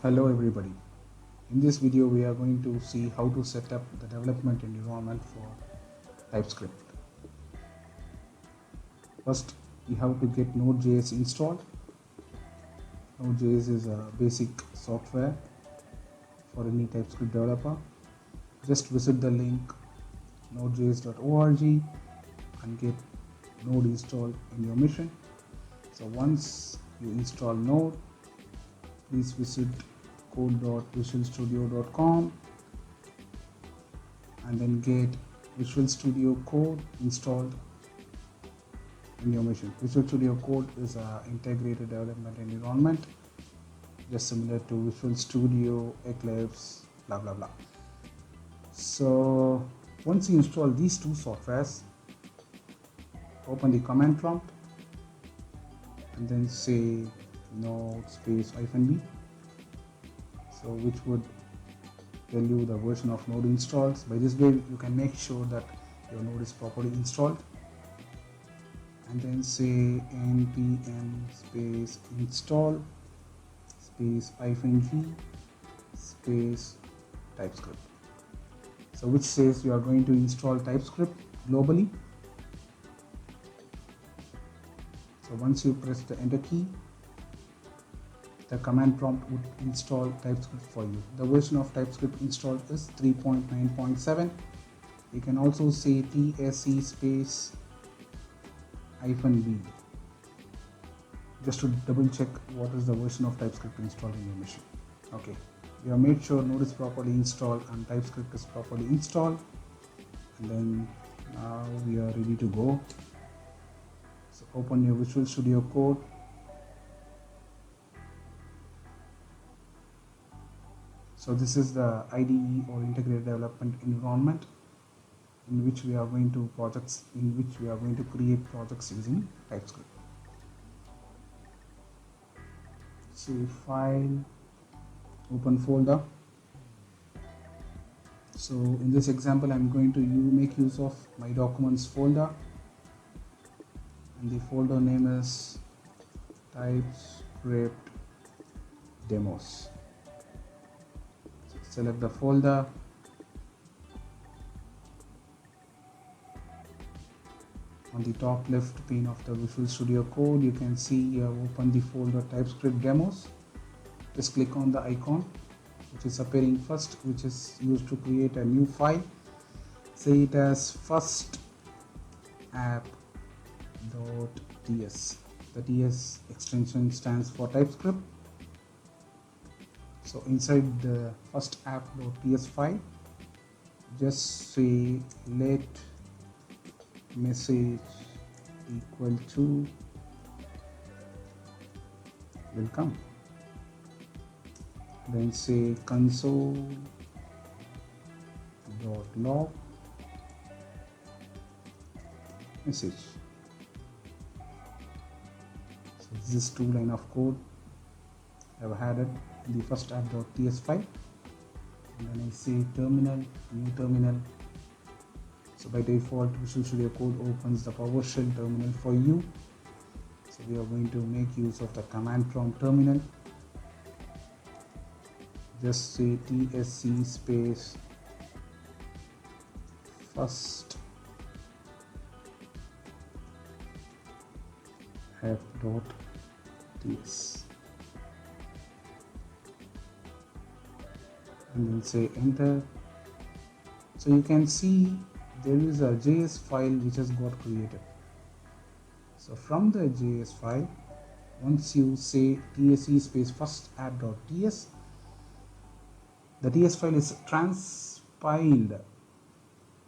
Hello everybody. In this video we are going to see how to set up the development environment for Typescript. First you have to get Node.js installed. Node.js is a basic software for any Typescript developer. Just visit the link nodejs.org and get Node installed in your machine. So once you install Node, please visit code.visualstudio.com and then get Visual Studio Code installed in your machine. Visual Studio Code is an integrated development environment, just similar to Visual Studio, Eclipse, blah blah blah. So once you install these two softwares, open the command prompt and then say node space -b, so which would tell you the version of node installs. By this way you can make sure that your node is properly installed, and then say npm space install space -g space Typescript, so which says you are going to install Typescript globally. So once you press the enter key, the command prompt would install Typescript for you. The version of Typescript installed is 3.9.7. You can also say tsc space -b just to double check what is the version of Typescript installed in your machine. Okay, we have made sure Node is properly installed and Typescript is properly installed, and then now we are ready to go. So open your Visual Studio Code. So this is the IDE or integrated development environment in which we are going to create projects using Typescript. Say file, open folder. So in this example I'm going to make use of my documents folder, and the folder name is Typescript demos. Select the folder, on the top left pane of the Visual Studio Code you can see you have opened the folder Typescript demos. Just click on the icon which is appearing first, which is used to create a new file. Say it as first app.ts. The ts extension stands for Typescript. So inside the first app.ts file, just say let message equal to welcome, then say console.log message. So this is 2 lines of code I have added in the first app.ts file, and then I say terminal, new terminal. So by default Visual Studio Code opens the PowerShell terminal for you, so we are going to make use of the command prompt terminal. Just say tsc space first app.ts and then say enter. So you can see there is a JS file which has got created. So from the JS file, once you say tsc space first app.ts, the TS file is transpiled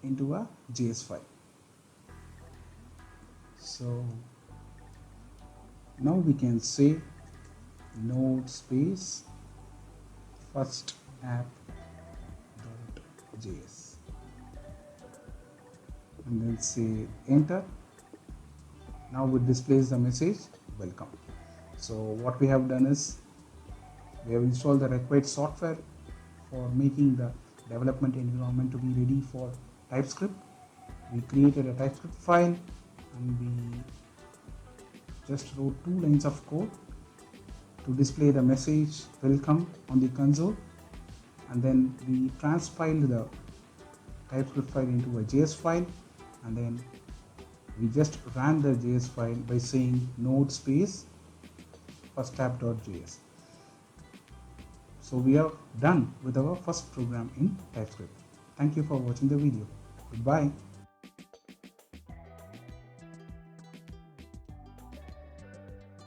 into a JS file. So now we can say node space first app.js and then say enter. Now it displays the message welcome. So what we have done is we have installed the required software for making the development environment to be ready for Typescript. We created a Typescript file and we just wrote 2 lines of code to display the message welcome on the console, and then we transpiled the TypeScript file into a JS file, and then we just ran the JS file by saying node space first app.js. So we are done with our first program in TypeScript. Thank you for watching the video. Goodbye.